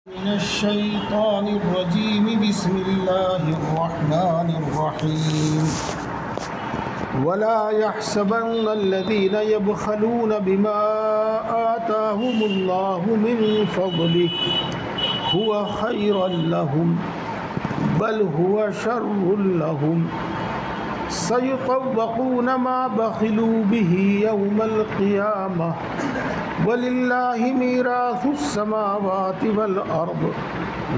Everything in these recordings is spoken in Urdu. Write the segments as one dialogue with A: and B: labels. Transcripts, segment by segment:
A: من الشيطان الرجيم بسم الله الرحمن الرحيم ولا يحسبن الذين يبخلون بما آتاهم الله من فضله هو خيرا لهم بل هو شر لهم سيطوقون ما بخلوا به يوم القيامة وَلِلَّهِ مِيرَاثُ السَّمَاوَاتِ وَالْأَرْضِ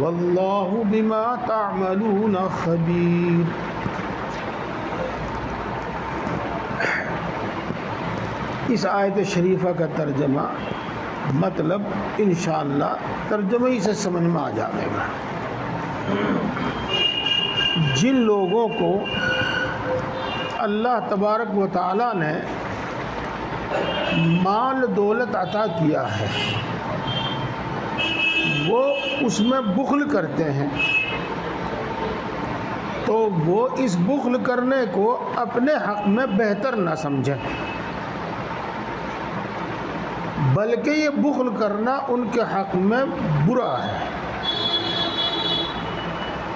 A: وَاللَّهُ بِمَا تَعْمَلُونَ خَبِيرٌ۔ اس آیت شریفہ کا ترجمہ مطلب انشاءاللہ ترجمہ ہی سے سمجھ میں آ جائے گا۔ جن لوگوں کو اللہ تبارک و تعالی نے مال دولت عطا کیا ہے وہ اس میں بخل کرتے ہیں تو وہ اس بخل کرنے کو اپنے حق میں بہتر نہ سمجھیں، بلکہ یہ بخل کرنا ان کے حق میں برا ہے۔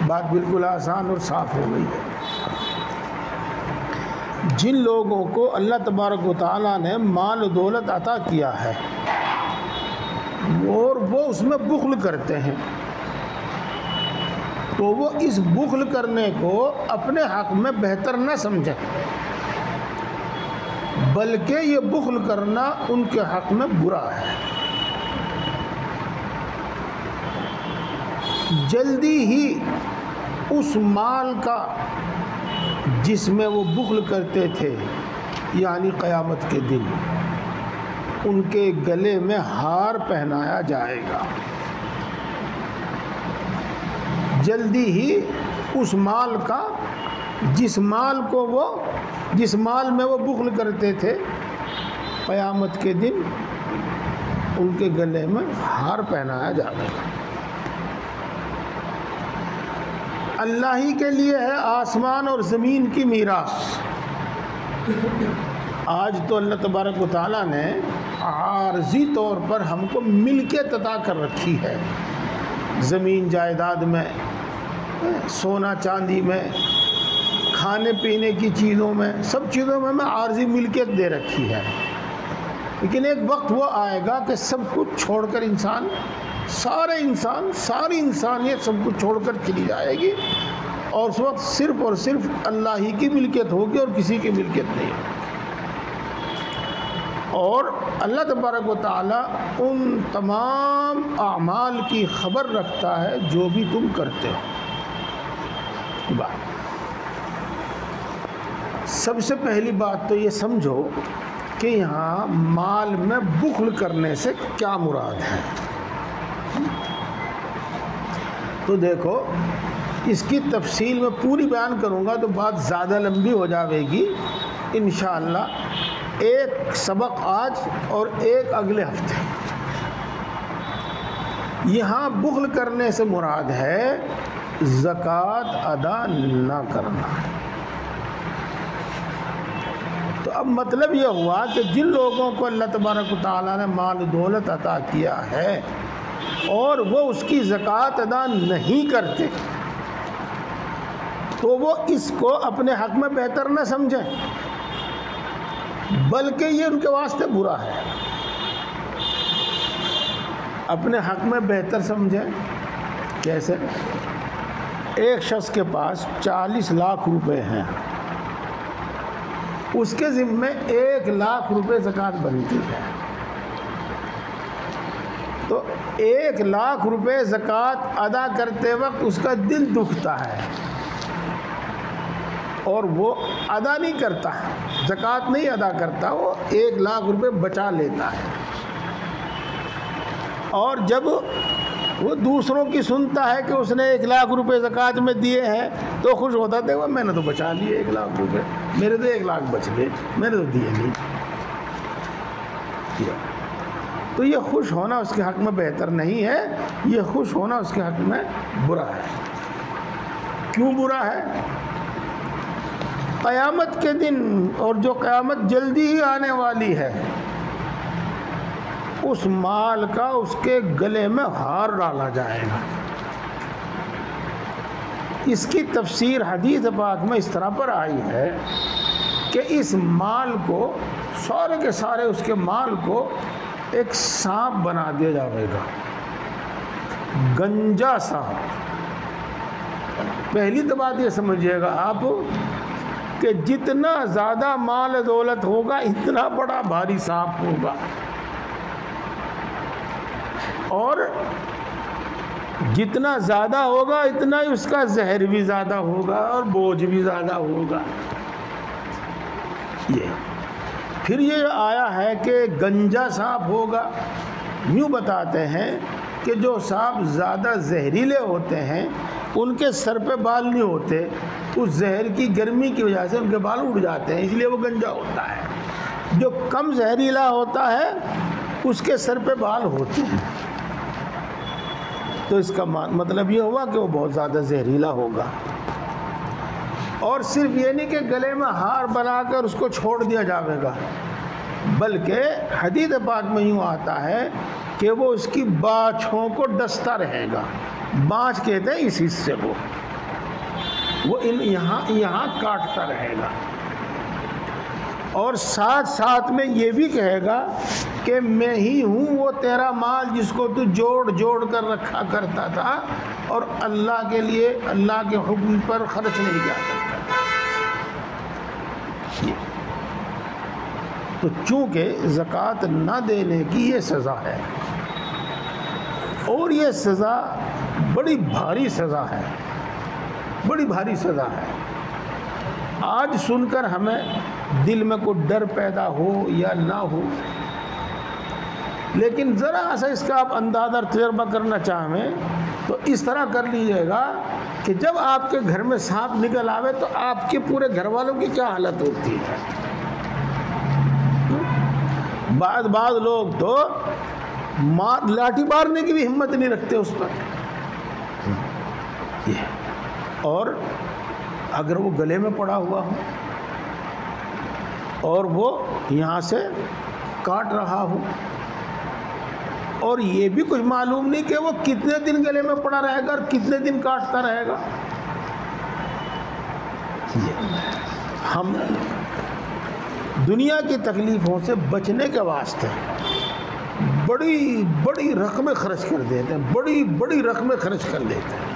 A: بات بالکل آسان اور صاف ہو گئی ہے۔ جن لوگوں کو اللہ تبارک و تعالیٰ نے مال و دولت عطا کیا ہے اور وہ اس میں بخل کرتے ہیں تو وہ اس بخل کرنے کو اپنے حق میں بہتر نہ سمجھیں، بلکہ یہ بخل کرنا ان کے حق میں برا ہے۔ جلدی ہی اس مال کا جس میں وہ بخل کرتے تھے یعنی قیامت کے دن ان کے گلے میں ہار پہنایا جائے گا۔ جلدی ہی اس مال کا جس مال میں وہ بخل کرتے تھے قیامت کے دن ان کے گلے میں ہار پہنایا جائے گا۔ اللہ ہی کے لیے ہے آسمان اور زمین کی میراث۔ آج تو اللہ تبارک و تعالیٰ نے عارضی طور پر ہم کو ملکیت عطا کر رکھی ہے، زمین جائیداد میں، سونا چاندی میں، کھانے پینے کی چیزوں میں، سب چیزوں میں ہمیں عارضی ملکیت دے رکھی ہے۔ لیکن ایک وقت وہ آئے گا کہ سب کچھ چھوڑ کر ساری انسانیت سب کچھ چھوڑ کر چلی جائے گی اور اس وقت صرف اور صرف اللہ ہی کی ملکیت ہوگی اور کسی کی ملکیت نہیں ہوگی۔ اور اللہ تبارک و تعالی ان تمام اعمال کی خبر رکھتا ہے جو بھی تم کرتے ہو۔ سب سے پہلی بات تو یہ سمجھو کہ یہاں مال میں بخل کرنے سے کیا مراد ہے۔ تو دیکھو اس کی تفصیل میں پوری بیان کروں گا تو بات زیادہ لمبی ہو جاوے گی۔ انشاءاللہ ایک سبق آج اور ایک اگلے ہفتے۔ یہاں بخل کرنے سے مراد ہے زکوٰۃ ادا نہ کرنا۔ تو اب مطلب یہ ہوا کہ جن لوگوں کو اللہ تبارک و تعالیٰ نے مال و دولت عطا کیا ہے اور وہ اس کی زکوٰۃ ادا نہیں کرتے تو وہ اس کو اپنے حق میں بہتر نہ سمجھیں، بلکہ یہ ان کے واسطے برا ہے۔ اپنے حق میں بہتر سمجھیں کیسے؟ ایک شخص کے پاس 40 لاکھ روپے ہیں، اس کے ذمے 1 لاکھ روپے زکوٰۃ بنتی ہے، تو 1 لاکھ روپے زکوٰۃ ادا کرتے وقت اس کا دل دکھتا ہے اور وہ ادا نہیں کرتا، زکوٰۃ نہیں ادا کرتا، وہ 1 لاکھ روپے بچا لیتا ہے۔ اور جب وہ دوسروں کی سنتا ہے کہ اس نے 1 لاکھ روپے زکوٰۃ میں دیے ہیں تو خوش ہوتا تھا وہ میں نے تو بچا لیے 1 لاکھ روپے، میرے تو 1 لاکھ بچ گئے، میں نے تو دیے نہیں۔ تو یہ خوش ہونا اس کے حق میں بہتر نہیں ہے، یہ خوش ہونا اس کے حق میں برا ہے۔ کیوں برا ہے؟ قیامت کے دن، اور جو قیامت جلدی ہی آنے والی ہے، اس مال کا اس کے گلے میں ہار ڈالا جائے گا۔ اس کی تفسیر حدیث پاک میں اس طرح پر آئی ہے کہ اس مال کو سارے کے سارے اس کے مال کو ایک سانپ بنا دیا جائے گا، گنجا سانپ۔ پہلی تو بات یہ سمجھیے گا آپ کہ جتنا زیادہ مال دولت ہوگا اتنا بڑا بھاری سانپ ہوگا، اور جتنا زیادہ ہوگا اتنا ہی اس کا زہر بھی زیادہ ہوگا اور بوجھ بھی زیادہ ہوگا۔ پھر یہ آیا ہے کہ گنجا سانپ ہوگا۔ یوں بتاتے ہیں کہ جو سانپ زیادہ زہریلے ہوتے ہیں ان کے سر پہ بال نہیں ہوتے، اس زہر کی گرمی کی وجہ سے ان کے بال اڑ جاتے ہیں، اس لیے وہ گنجا ہوتا ہے۔ جو کم زہریلا ہوتا ہے اس کے سر پہ بال ہوتے ہیں، تو اس کا مطلب یہ ہوا کہ وہ بہت زیادہ زہریلا ہوگا۔ اور صرف یہ نہیں کہ گلے میں ہار بنا کر اس کو چھوڑ دیا جائے گا، بلکہ حدیث پاک میں یوں آتا ہے کہ وہ اس کی باچھوں کو ڈستا رہے گا۔ بانچ کہتے ہیں اس حصے کو، وہ یہاں کاٹتا رہے گا، اور ساتھ ساتھ میں یہ بھی کہے گا کہ میں ہی ہوں وہ تیرا مال جس کو تو جوڑ جوڑ کر رکھا کرتا تھا اور اللہ کے لیے اللہ کے حکم پر خرچ نہیں کیا کرتا تھا۔ تو چونکہ زکوٰۃ نہ دینے کی یہ سزا ہے، اور یہ سزا بڑی بھاری سزا ہے، بڑی بھاری سزا ہے۔ آج سن کر ہمیں دل میں کوئی ڈر پیدا ہو یا نہ ہو، لیکن ذرا سا اس کا آپ اندازہ تجربہ کرنا چاہیں تو اس طرح کر لیجئے گا کہ جب آپ کے گھر میں سانپ نکل آوے تو آپ کے پورے گھر والوں کی کیا حالت ہوتی ہے۔ بعض لوگ تو لاٹھی مارنے کی بھی ہمت نہیں رکھتے اس پر، اور اگر وہ گلے میں پڑا ہوا ہو اور وہ یہاں سے کاٹ رہا ہو، اور یہ بھی کچھ معلوم نہیں کہ وہ کتنے دن گلے میں پڑا رہے گا اور کتنے دن کاٹتا رہے گا۔ ہم دنیا کی تکلیفوں سے بچنے کے واسطے بڑی بڑی رقمیں خرچ کر دیتے ہیں، بڑی بڑی رقمیں خرچ کر دیتے ہیں۔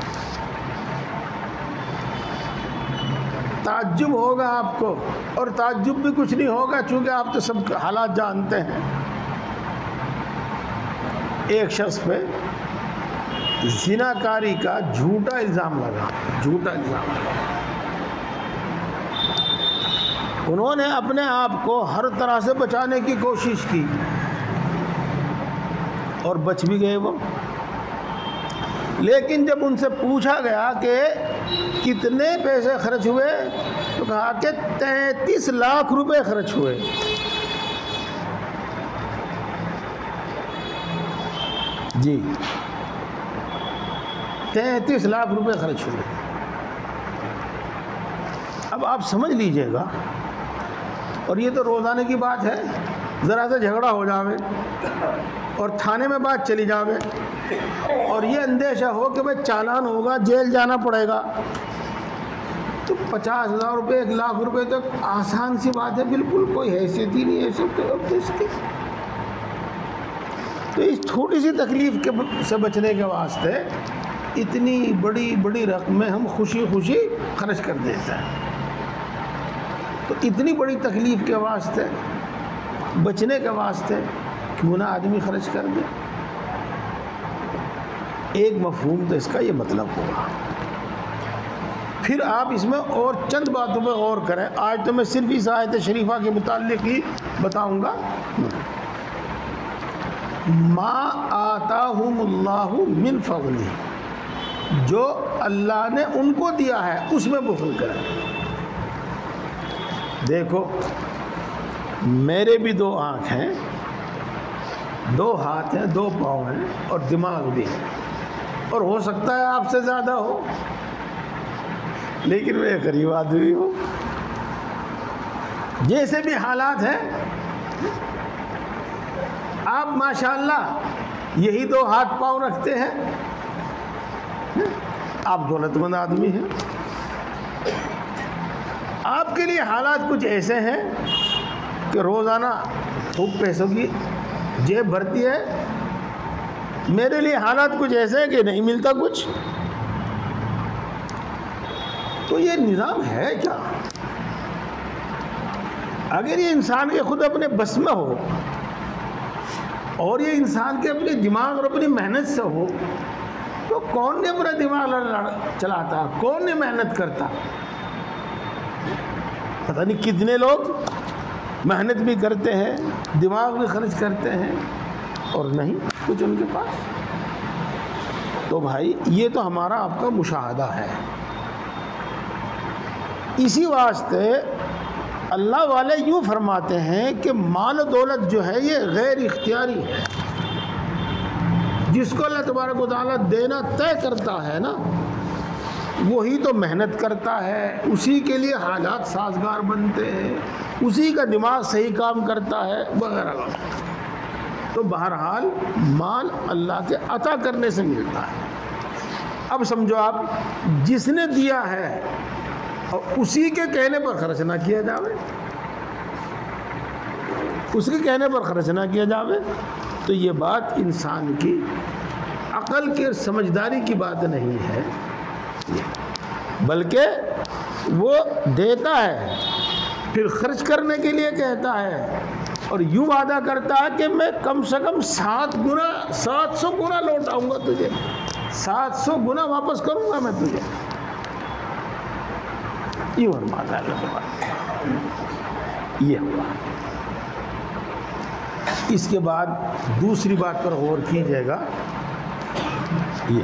A: تعجب ہوگا آپ کو، اور تعجب بھی کچھ نہیں ہوگا چونکہ آپ تو سب حالات جانتے ہیں۔ ایک شخص پہ زناکاری کا جھوٹا الزام لگا، انہوں نے اپنے آپ کو ہر طرح سے بچانے کی کوشش کی اور بچ بھی گئے وہ، لیکن جب ان سے پوچھا گیا کہ کتنے پیسے خرچ ہوئے تو کہا کہ 33 لاکھ روپے خرچ ہوئے۔ جی 33 لاکھ روپے خرچ ہوئے۔ اب آپ سمجھ لیجئے گا، اور یہ تو روزانے کی بات ہے، ذرا سا جھگڑا ہو جاوے اور تھانے میں بات چلی جاوے اور یہ اندیشہ ہو کہ بھئی چالان ہوگا، جیل جانا پڑے گا، تو 50,000 روپے 1 لاکھ روپے تک آسان سی بات ہے، بالکل کوئی حیثیت ہی نہیں ہے سب تو اس کی۔ تو اس چھوٹی سی تکلیف سے بچنے کے واسطے اتنی بڑی بڑی رقمیں ہم خوشی خوشی خرچ کر دیتے ہیں۔ تو اتنی بڑی تکلیف کے واسطے بچنے کے واسطے کیوں نہ آدمی خرچ کر دے۔ ایک مفہوم تو اس کا یہ مطلب ہوگا۔ پھر آپ اس میں اور چند باتوں پہ غور کریں۔ آج تو میں صرف اس آیت شریفہ کے متعلق ہی بتاؤں گا۔ ما آتاہم اللہ من فضلہ، جو اللہ نے ان کو دیا ہے اس میں بخل کریں۔ دیکھو میرے بھی 2 آنکھ ہیں، 2 ہاتھ ہیں، 2 پاؤں ہیں اور دماغ بھی ہے، اور ہو سکتا ہے آپ سے زیادہ ہو، لیکن میں غریب آدمی ہوں۔ جیسے بھی حالات ہیں آپ ماشاءاللہ یہی 2 ہاتھ پاؤں رکھتے ہیں، آپ دولت مند آدمی ہیں، آپ کے لیے حالات کچھ ایسے ہیں کہ روزانہ خوب پیسوں کی جیب بھرتی ہے، میرے لیے حالات کچھ ایسے ہیں کہ نہیں ملتا کچھ. تو یہ نظام ہے کیا؟ اگر یہ انسان کے خود اپنے بس میں ہو اور یہ انسان کے اپنے دماغ اور اپنی محنت سے ہو تو کون نے اپنا دماغ چلاتا، کون نے محنت کرتا؟ پتہ نہیں کتنے لوگ محنت بھی کرتے ہیں، دماغ بھی خرچ کرتے ہیں اور نہیں کچھ ان کے پاس. تو بھائی یہ تو ہمارا آپ کا مشاہدہ ہے. اسی واسطے اللہ والے یوں فرماتے ہیں کہ مال و دولت جو ہے یہ غیر اختیاری ہے. جس کو اللہ تبارک و تعالیٰ دینا طے کرتا ہے نا، وہی تو محنت کرتا ہے، اسی کے لیے حالات سازگار بنتے ہیں، اسی کا دماغ صحیح کام کرتا ہے وغیرہ وغیرہ. تو بہرحال مال اللہ کے عطا کرنے سے ملتا ہے. اب سمجھو آپ جس نے دیا ہے اور اسی کے کہنے پر خرچ نہ کیا جاوے، اس کے کہنے پر خرچ نہ کیا جاوے تو یہ بات انسان کی عقل کی سمجھداری کی بات نہیں ہے، بلکہ وہ دیتا ہے پھر خرچ کرنے کے لیے کہتا ہے اور یوں وعدہ کرتا ہے کہ میں کم سے کم 700 گنا لوٹاؤں گا تجھے، 700 گنا واپس کروں گا میں تجھے. یوں فرماتا ہے اللہ تبارک. یہ ہوا. اس کے بعد دوسری بات پر غور کیجیے گا، یہ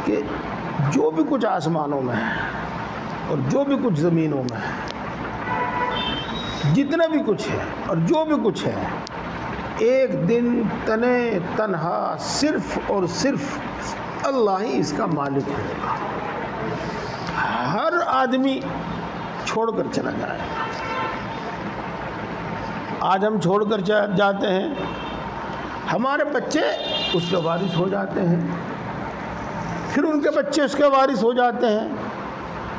A: کہ جو بھی کچھ آسمانوں میں ہے اور جو بھی کچھ زمینوں میں ہے، جتنا بھی کچھ ہے اور جو بھی کچھ ہے، ایک دن تنے تنہا صرف اور صرف اللہ ہی اس کا مالک ہوگا. ہر آدمی چھوڑ کر چلا جائے گا. آج ہم چھوڑ کر جاتے ہیں، ہمارے بچے اس کے وارث ہو جاتے ہیں، پھر ان کے بچے اس کے وارث ہو جاتے ہیں،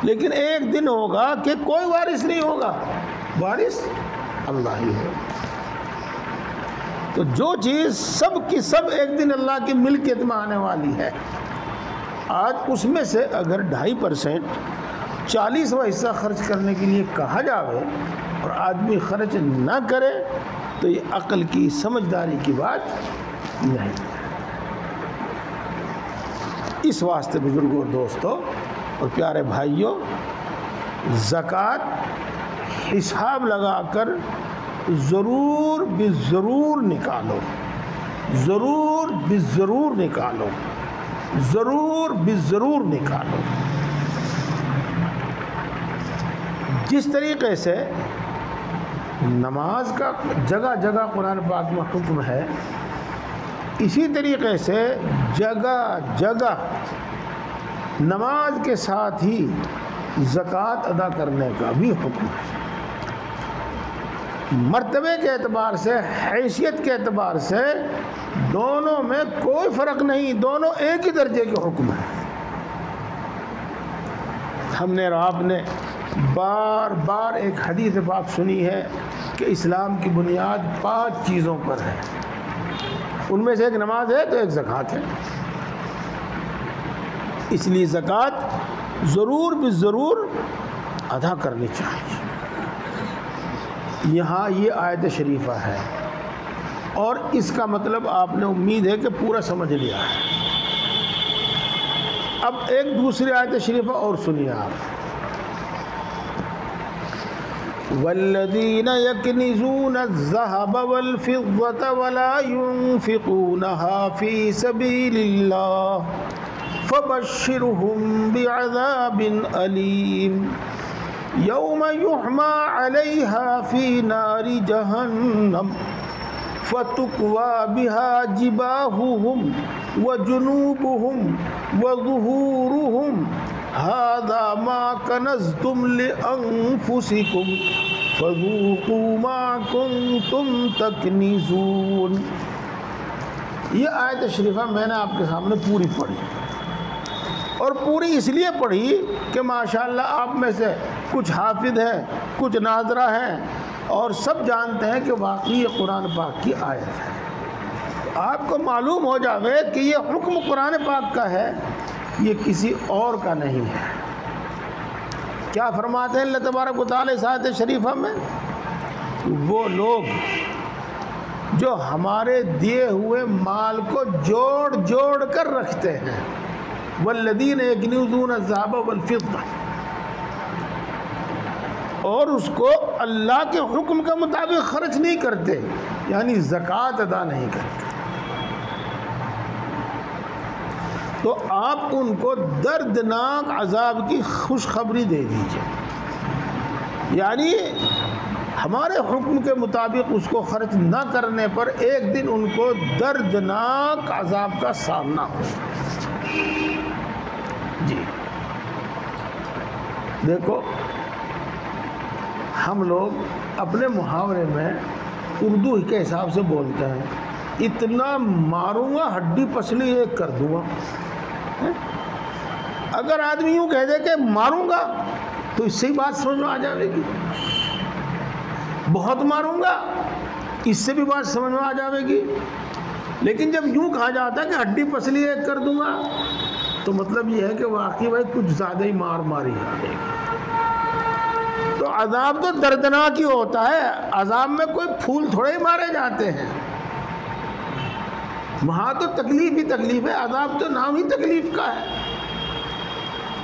A: لیکن ایک دن ہوگا کہ کوئی وارث نہیں ہوگا، وارث اللہ ہی ہے. تو جو چیز سب کی سب ایک دن اللہ کی ملکیت میں آنے والی ہے، آج اس میں سے اگر 2.5% 40واں حصہ خرچ کرنے کے لیے کہا جاوے اور آدمی خرچ نہ کرے تو یہ عقل کی سمجھداری کی بات نہیں. اس واسطے بزرگوں، دوستوں اور پیارے بھائیوں، زکوٰۃ حساب لگا کر ضرور بضرور نکالو، ضرور بضرور نکالو، ضرور بضرور نکالو. جس طریقے سے نماز کا جگہ جگہ قرآن پاک میں حکم ہے، اسی طریقے سے جگہ جگہ نماز کے ساتھ ہی زکوٰۃ ادا کرنے کا بھی حکم ہے. مرتبے کے اعتبار سے، حیثیت کے اعتبار سے دونوں میں کوئی فرق نہیں، دونوں ایک ہی درجے کے حکم ہیں. ہم نے اور آپ نے بار بار ایک حدیث پاک سنی ہے کہ اسلام کی بنیاد 5 چیزوں پر ہے. ان میں سے ایک نماز ہے تو ایک زکوٰۃ ہے. اس لیے زکوٰۃ ضرور بضرور ادا کرنی چاہیے. یہاں یہ آیت شریفہ ہے اور اس کا مطلب آپ نے امید ہے کہ پورا سمجھ لیا ہے. اب ایک دوسری آیت شریفہ اور سنیے آپ. والذین یکنزون الذہب والفضة ولا ينفقونها في سبیل اللہ فبشرهم بعذاب علیم یوم یحمى علیہا فی نار جہنم فتکوی بها جباہهم وجنوبهم وظہورهم هذا ما کنزتم لأنفسکم فذوقوا ما کنتم تکنزون۔ یہ آیت شریفہ میں نے آپ کے سامنے پوری پڑھی، اور پوری اس لیے پڑھی کہ ماشاءاللہ آپ میں سے کچھ حافظ ہیں، کچھ ناظرہ ہیں، اور سب جانتے ہیں کہ واقعی یہ قرآن پاک کی آیت ہے۔ آپ کو معلوم ہو جاوے کہ یہ حکم قرآن پاک کا ہے، یہ کسی اور کا نہیں ہے۔ کیا فرماتے ہیں اللہ تبارک و تعالیٰ اس آیت شریفہ میں؟ وہ لوگ جو ہمارے دیے ہوئے مال کو جوڑ جوڑ کر رکھتے ہیں، والذین یکنزون الذھب والفضہ، اور اس کو اللہ کے حکم کے مطابق خرچ نہیں کرتے، یعنی زکوٰۃ ادا نہیں کرتے، تو آپ ان کو دردناک عذاب کی خوشخبری دے دیجئے، یعنی ہمارے حکم کے مطابق اس کو خرچ نہ کرنے پر ایک دن ان کو دردناک عذاب کا سامنا ہو۔ جی دیکھو، ہم لوگ اپنے محاورے میں اردو کے حساب سے بولتے ہیں، اتنا ماروں گا ہڈی پسلی ایک کر دوں گا۔ اگر آدمی یوں کہہ دے کہ ماروں گا تو اس سے ہی بات سمجھ میں آ جائے گی، بہت ماروں گا اس سے بھی بات سمجھ میں آ جائے گی، لیکن جب یوں کہا جاتا ہے کہ ہڈی پسلی ایک کر دوں گا تو مطلب یہ ہے کہ واقعی بھائی کچھ زیادہ ہی ماری آ جائے گی۔ تو عذاب تو دردناک ہی ہوتا ہے، عذاب میں کوئی پھول تھوڑے ہی مارے جاتے ہیں، وہاں تو تکلیف ہی تکلیف ہے، عذاب تو نام ہی تکلیف کا ہے،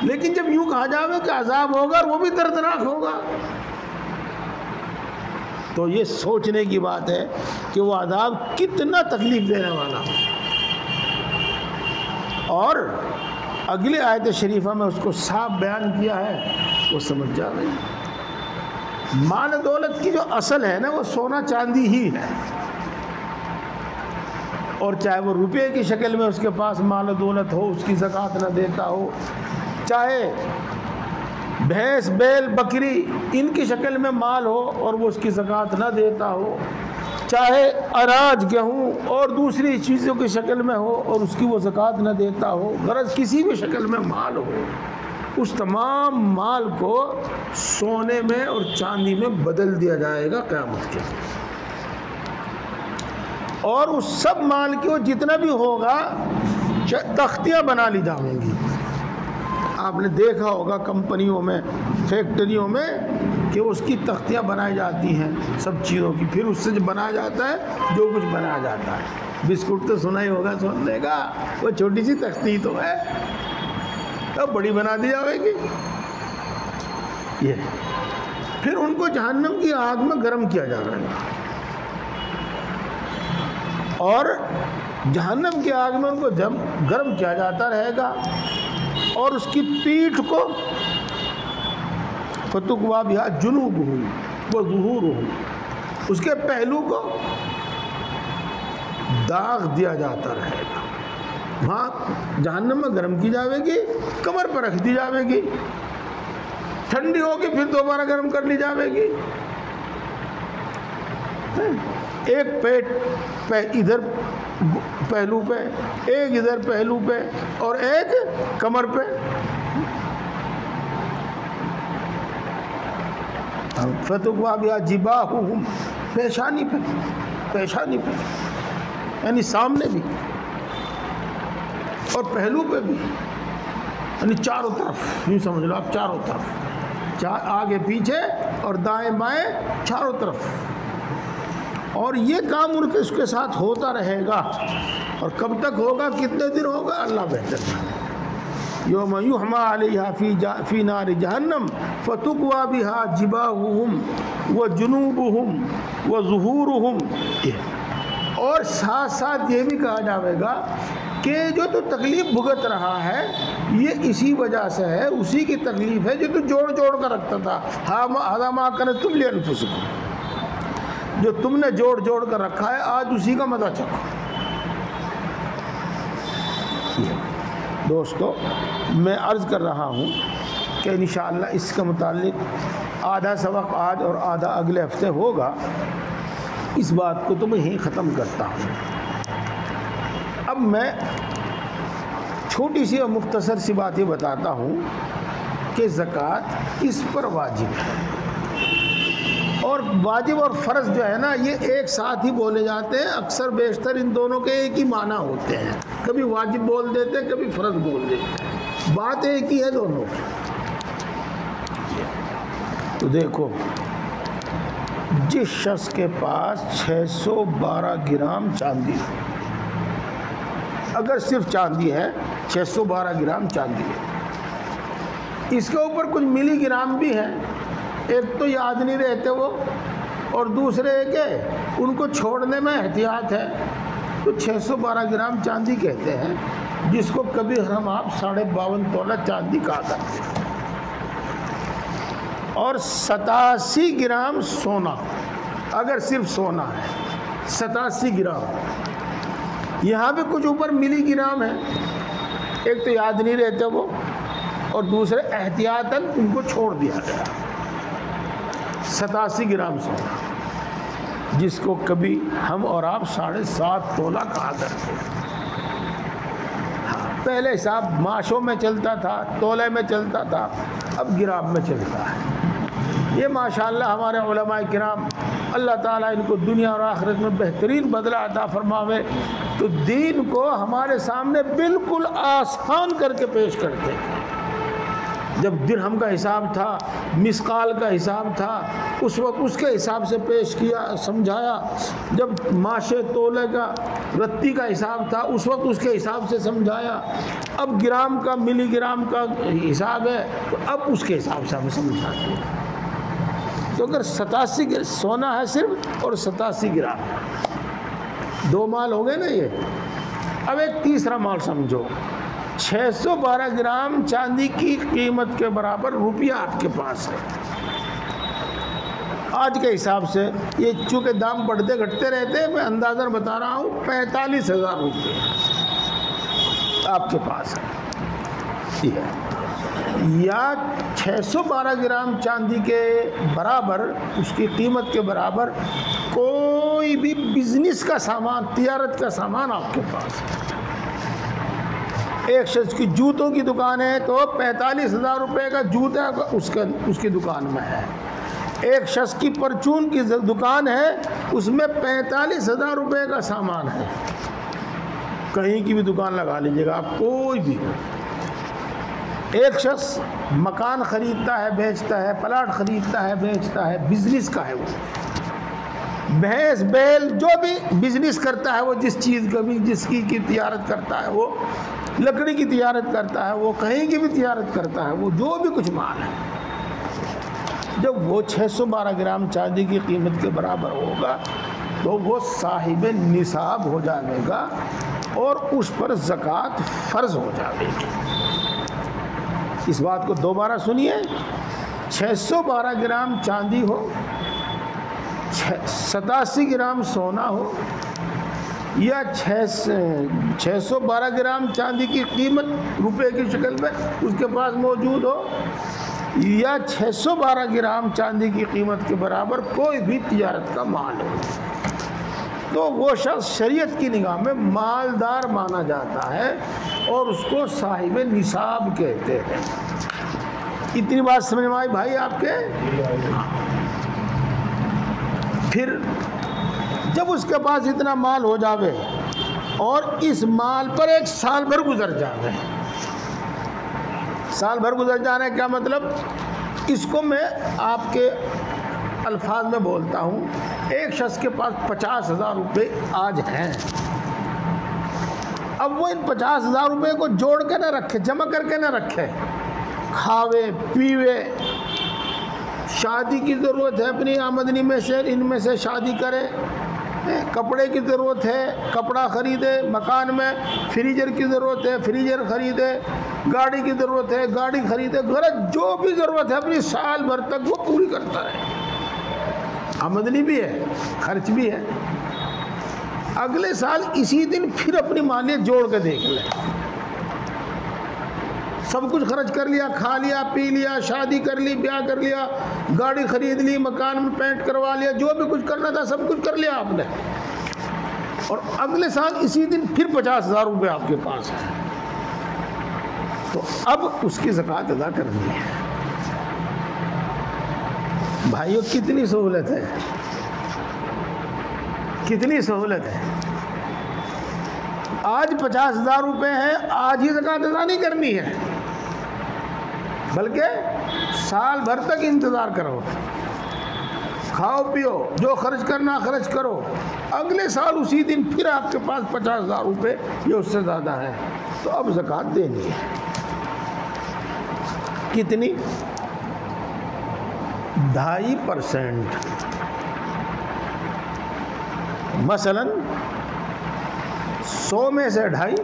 A: لیکن جب یوں کہا جائے کہ عذاب ہوگا اور وہ بھی دردناک ہوگا تو یہ سوچنے کی بات ہے کہ وہ عذاب کتنا تکلیف دینے والا ہو۔ اور اگلی آیت شریفہ میں اس کو صاف بیان کیا ہے، وہ سمجھ جائے۔ مال دولت کی جو اصل ہے نا وہ سونا چاندی ہی ہے، اور چاہے وہ روپے کی شکل میں اس کے پاس مال و دولت ہو، اس کی زکوٰۃ نہ دیتا ہو، چاہے بھینس بیل بکری ان کی شکل میں مال ہو اور وہ اس کی زکوٰۃ نہ دیتا ہو، چاہے اناج گیہوں اور دوسری چیزوں کی شکل میں ہو اور اس کی وہ زکوٰۃ نہ دیتا ہو، غرض کسی بھی شکل میں مال ہو، اس تمام مال کو سونے میں اور چاندی میں بدل دیا جائے گا قیامت کے دن، اور اس سب مال کی جتنا بھی ہوگا تختیاں بنا لی جائیں گی۔ آپ نے دیکھا ہوگا کمپنیوں میں، فیکٹریوں میں کہ اس کی تختیاں بنائی جاتی ہیں سب چیزوں کی، پھر اس سے جو بنایا جاتا ہے جو کچھ بنایا جاتا ہے، بسکٹ تو سنا ہی ہوگا سننے کا، وہ چھوٹی سی تختی تو ہے، اب بڑی بنا دی جائے گی، یہ پھر ان کو جہنم کی آگ میں گرم کیا جا رہا ہے، اور جہنم کی آگ میں ان کو گرم کیا جاتا رہے گا، اور اس کی پیٹھ کو فتقوا بہا جنوبہم وظہورہم، اس کے پہلو کو داغ دیا جاتا رہے گا، وہاں جہنم میں گرم کی جاوے گی، کمر پر رکھ دی جاوے گی، ٹھنڈی ہوگی پھر دوبارہ گرم کر لی جاوے گی، ایک پیٹ ادھر پہلو پہ، ایک ادھر پہلو پہ، اور ایک کمر پہ، فتقوا بہا جباہہم، پیشانی پہ یعنی سامنے بھی اور پہلو پہ بھی، یعنی چاروں طرف، یوں سمجھ لو آپ چاروں طرف، آگے پیچھے اور دائیں بائیں چاروں طرف، اور یہ کام ان کے اس کے ساتھ ہوتا رہے گا، اور کب تک ہوگا، کتنے دن ہوگا، اللہ بہتر جانے۔ یوم یحمى علیہا فی نار جہنم فتقوی بہا جباہہم وجنوبہم وظہورہم، اور ساتھ ساتھ یہ بھی کہا جاوے گا کہ جو تو تکلیف بھگت رہا ہے یہ اسی وجہ سے ہے، اسی کی تکلیف ہے جو تو جوڑ جوڑ کر رکھتا تھا، ھذا ما کنزتم لانفسکم، جو تم نے جوڑ جوڑ کر رکھا ہے آج اسی کا مزہ چکھو۔ دوستو میں عرض کر رہا ہوں کہ انشاءاللہ اس کے متعلق آدھا سبق آج اور آدھا اگلے ہفتے ہوگا، اس بات کو تو میں یہیں ختم کرتا ہوں۔ اب میں چھوٹی سی اور مختصر سی بات یہ بتاتا ہوں کہ زکوٰۃ کس پر واجب ہے، اور واجب اور فرض جو ہے نا یہ ایک ساتھ ہی بولے جاتے ہیں، اکثر بیشتر ان دونوں کے ایک ہی معنی ہوتے ہیں، کبھی واجب بول دیتے ہیں کبھی فرض بول دیتے ہیں، بات ایک ہی ہے دونوں۔ تو دیکھو، جس شخص کے پاس 612 گرام چاندی، اگر صرف چاندی ہے 612 گرام چاندی ہے، اس کے اوپر کچھ ملی گرام بھی ہیں، ایک تو یاد نہیں رہتے وہ، اور دوسرے کہ ان کو چھوڑنے میں احتیاط ہے، تو 612 گرام چاندی کہتے ہیں، جس کو کبھی ہم آپ 52.5 تولہ چاندی کہا کرتے ہیں، اور 87 گرام سونا، اگر صرف سونا ہے 87 گرام، یہاں پہ کچھ اوپر ملی گرام ہے، ایک تو یاد نہیں رہتے وہ، اور دوسرے احتیاطاً ان کو چھوڑ دیا گیا۔ 87 گرام سونا، جس کو کبھی ہم اور آپ 7.5 تولہ کہا کرتے ہیں۔ پہلے حساب ماشوں میں چلتا تھا، تولے میں چلتا تھا، اب گرام میں چلتا ہے۔ یہ ماشاءاللہ ہمارے علماء کرام، اللہ تعالیٰ ان کو دنیا اور آخرت میں بہترین بدلہ عطا فرماوے، تو دین کو ہمارے سامنے بالکل آسان کر کے پیش کرتے ہیں۔ جب درہم کا حساب تھا، مسقال کا حساب تھا، اس وقت اس کے حساب سے پیش کیا، سمجھایا۔ جب ماشے تولے کا، رتی کا حساب تھا، اس وقت اس کے حساب سے سمجھایا۔ اب گرام کا، ملی گرام کا حساب ہے، تو اب اس کے حساب سے ہمیں سمجھاتے ہیں۔ تو اگر 87 سونا ہے صرف اور 87 گرام، 2 مال ہو گئے نا یہ۔ اب ایک تیسرا مال سمجھو، 612 گرام چاندی کی قیمت کے برابر روپیہ آپ کے پاس ہے۔ آج کے حساب سے یہ چونکہ دام بڑھتے گھٹتے رہتے ہیں، میں اندازہ بتا رہا ہوں، 45,000 روپے آپ کے پاس ہے، یا 612 گرام چاندی کے برابر، اس کی قیمت کے برابر کوئی بھی بزنس کا سامان، تجارت کا سامان آپ کے پاس ہے۔ ایک شخص کی جوتوں کی دکان ہے تو 45,000 روپے کا جوتا اس کی دکان میں ہے۔ ایک شخص کی پرچون کی دکان ہے، اس میں 45,000 روپے کا سامان ہے۔ کہیں کی بھی دکان لگا لیجیے گا آپ، کوئی بھی۔ ایک شخص مکان خریدتا ہے بیچتا ہے، پلاٹ خریدتا ہے بیچتا ہے، بزنس کا ہے وہ۔ بھینس بیل جو بھی بزنس کرتا ہے وہ، جس چیز کا بھی، جس کی تجارت کرتا ہے وہ، لکڑی کی تجارت کرتا ہے وہ، کہیں کی بھی تجارت کرتا ہے وہ، جو بھی کچھ مال ہے، جب وہ 612 گرام چاندی کی قیمت کے برابر ہوگا تو وہ صاحب نصاب ہو جائے گا اور اس پر زکوٰۃ فرض ہو جائے گی۔ اس بات کو دوبارہ سنیے، 612 گرام چاندی ہو، 87 گرام سونا ہو، یا 612 گرام چاندی کی قیمت روپے کی شکل میں اس کے پاس موجود ہو، یا 612 گرام چاندی کی قیمت کے برابر کوئی بھی تجارت کا مال ہو، تو وہ شخص شریعت کی نگاہ میں مالدار مانا جاتا ہے اور اس کو صاحب نصاب کہتے ہیں۔ اتنی بات سمجھ میں آئی بھائی آپ کے؟ پھر جب اس کے پاس اتنا مال ہو جاوے اور اس مال پر ایک سال بھر گزر جاوے، سال بھر گزر جانے کیا مطلب؟ اس کو میں آپ کے الفاظ میں بولتا ہوں، ایک شخص کے پاس 50,000 روپے آج ہیں، اب وہ ان 50,000 روپے کو جوڑ کے نہ رکھے، جمع کر کے نہ رکھے، کھاوے پیوے، شادی کی ضرورت ہے اپنی آمدنی میں سے، ان میں سے شادی کرے، کپڑے کی ضرورت ہے کپڑا خریدے، مکان میں فریجر کی ضرورت ہے فریجر خریدے، گاڑی کی ضرورت ہے گاڑی خریدے، غرض جو بھی ضرورت ہے اپنی سال بھر تک وہ پوری کرتا رہے، آمدنی بھی ہے خرچ بھی ہے، اگلے سال اسی دن پھر اپنی مالیت جوڑ کے دیکھ لے، سب کچھ خرچ کر لیا، کھا لیا، پی لیا، شادی کر لی، بیاہ کر لیا، گاڑی خرید لی، مکان میں پینٹ کروا لیا، جو بھی کچھ کرنا تھا سب کچھ کر لیا آپ نے، اور اگلے سال اسی دن پھر 50,000 روپے آپ کے پاس ہے، تو اب اس کی زکوٰۃ ادا کرنی ہے۔ بھائیو کتنی سہولت ہے، کتنی سہولت ہے۔ آج 50,000 روپے ہیں، آج ہی زکوٰۃ ادا نہیں کرنی ہے، بلکہ سال بھر تک انتظار کرو، کھاؤ پیو، جو خرچ کرنا خرچ کرو، اگلے سال اسی دن پھر آپ کے پاس 50,000 روپے یہ اس سے زیادہ ہے، تو اب زکوٰۃ دینی ہے۔ کتنی؟ 2.5%۔ مثلاً 100 میں سے 2.5،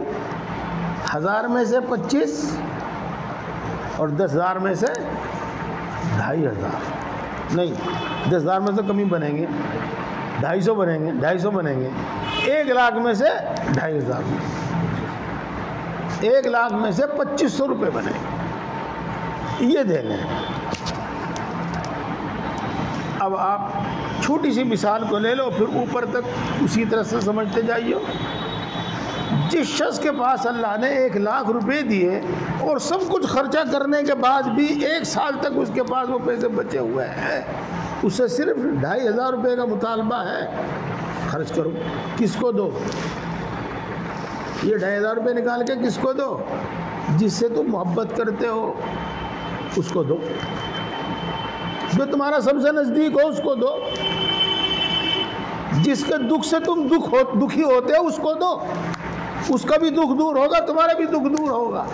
A: 1000 میں سے 25 اور 10,000 میں سے 2,500، نہیں 10,000 میں سے کم ہی بنیں گے، 250 بنیں گے، 250 بنیں گے، 1,00,000 میں سے 2,500، 1,00,000 میں سے 2,500 روپے بنے گے، یہ دینے ہیں۔ اب آپ چھوٹی سی مثال کو لے لو، پھر اوپر تک اسی طرح سے سمجھتے جائیے۔ جس شخص کے پاس اللہ نے 1,00,000 روپے دیے اور سب کچھ خرچہ کرنے کے بعد بھی 1 سال تک اس کے پاس وہ پیسے بچے ہوئے ہیں، اس سے صرف 2,500 روپے کا مطالبہ ہے، خرچ کرو۔ کس کو دو؟ یہ 2,500 روپے نکال کے کس کو دو؟ جس سے تم محبت کرتے ہو اس کو دو، جو تمہارا سب سے نزدیک ہو اس کو دو، جس کے دکھ سے تم دکھی ہوتے ہو اس کو دو، اس کا بھی دکھ دور ہوگا، تمہارا بھی دکھ دور ہوگا۔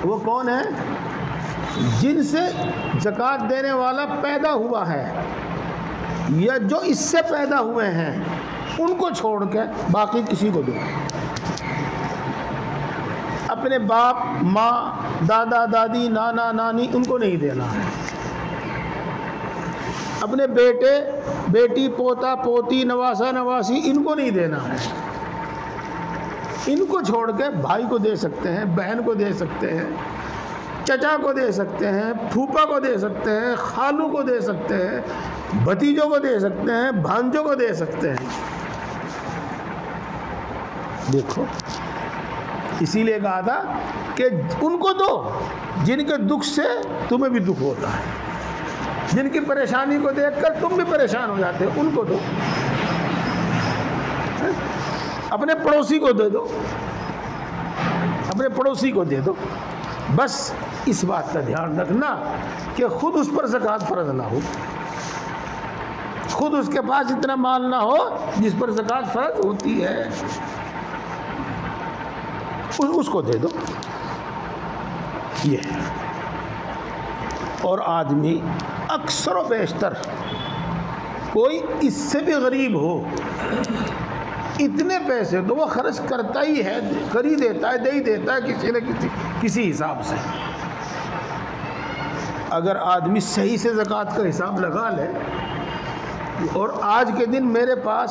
A: وہ کون ہے؟ جن سے زکوٰۃ دینے والا پیدا ہوا ہے یا جو اس سے پیدا ہوئے ہیں، ان کو چھوڑ کے باقی کسی کو دو۔ اپنے باپ ماں، دادا دادی، نانا نانی، ان کو نہیں دینا ہے۔ اپنے بیٹے بیٹی، پوتا پوتی، نواسا نواسی، ان کو نہیں دینا ہے۔ ان کو چھوڑ کے بھائی کو دے سکتے ہیں، بہن کو دے سکتے ہیں، چچا کو دے سکتے ہیں، پھوپھا کو دے سکتے ہیں، خالو کو دے سکتے ہیں، بھتیجوں کو دے سکتے ہیں، بھانجوں کو دے سکتے ہیں۔ دیکھو، اسی لیے کہا تھا کہ ان کو دو جن کے دکھ سے تمہیں بھی دکھ ہوتا ہے، جن کی پریشانی کو دیکھ کر تم بھی پریشان ہو جاتے ہو، ان کو دو۔ اپنے پڑوسی کو دے دو، اپنے پڑوسی کو دے دو۔ بس اس بات کا دھیان رکھنا کہ خود اس پر زکوٰۃ فرض نہ ہو، خود اس کے پاس اتنا مال نہ ہو جس پر زکوٰۃ فرض ہوتی ہے، اس کو دے دو۔ یہ اور آدمی اکثر و بیشتر کوئی اس سے بھی غریب ہو، اتنے پیسے تو وہ خرچ کرتا ہی ہے، کر ہی دیتا ہے، دے ہی دیتا ہے کسی نہ کسی حساب سے۔ اگر آدمی صحیح سے زکوٰۃ کا حساب لگا لے، اور آج کے دن میرے پاس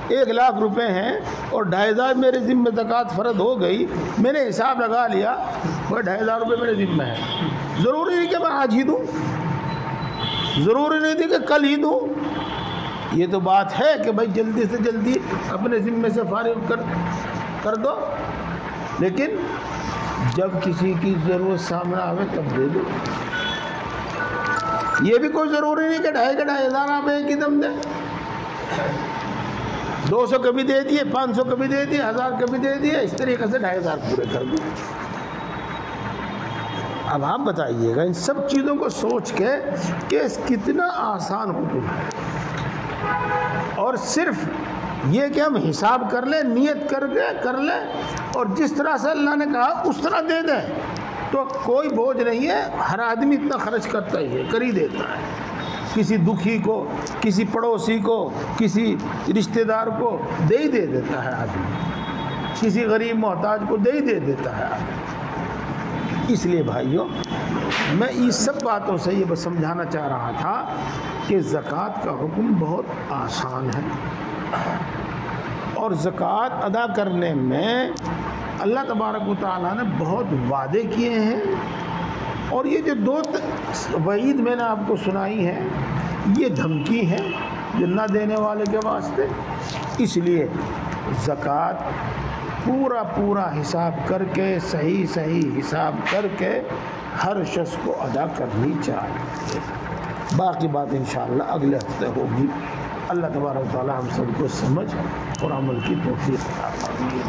A: 1,00,000 روپے ہیں اور 2,500 میرے ذمہ زکوٰۃ فرض ہو گئی، میں نے حساب لگا لیا، وہ 2,500 روپے میرے ذمہ ہے، ضروری نہیں کہ میں آج ہی دوں، ضروری نہیں تھی کہ کل ہی دوں۔ یہ تو بات ہے کہ بھائی جلدی سے جلدی اپنے ذمے سے فارغ کر دو، لیکن جب کسی کی ضرورت سامنے آوے تب دے دو۔ یہ بھی کوئی ضروری نہیں کہ 2,500 آپ ایک ہی دم دیں، 200 کبھی دے دیے، 500 کبھی دے دیے، 1000 کبھی دے دیے، اس طریقے سے 2,500 پورے کر دو۔ اب آپ بتائیے گا ان سب چیزوں کو سوچ کے کہ کتنا آسان حکم ہے، اور صرف یہ کہ ہم حساب کر لیں، نیت کر لیں اور جس طرح سے اللہ نے کہا اس طرح دے دیں، تو کوئی بوجھ نہیں ہے۔ ہر آدمی اتنا خرچ کرتا ہی ہے، کر ہی دیتا ہے، کسی دکھی کو، کسی پڑوسی کو، کسی رشتہ دار کو دے ہی دے دیتا ہے آدمی، کسی غریب محتاج کو دے ہی دے دیتا ہے آدمی۔ اس لیے بھائیوں، میں اس سب باتوں سے یہ بس سمجھانا چاہ رہا تھا کہ زکوٰۃ کا حکم بہت آسان ہے، اور زکوٰۃ ادا کرنے میں اللہ تبارک و تعالیٰ نے بہت وعدے کیے ہیں، اور یہ جو دو وعید میں نے آپ کو سنائی ہے یہ دھمکی ہے جو نہ دینے والے کے واسطے۔ اس لیے زکوٰۃ پورا حساب کر کے صحیح حساب کر کے ہر شخص کو ادا کرنی چاہیے۔ باقی بات انشاءاللہ اگلے ہفتے ہوگی۔ اللہ تبارک و تعالیٰ ہم سب کو سمجھ اور عمل کی توفیق عطا فرمائے۔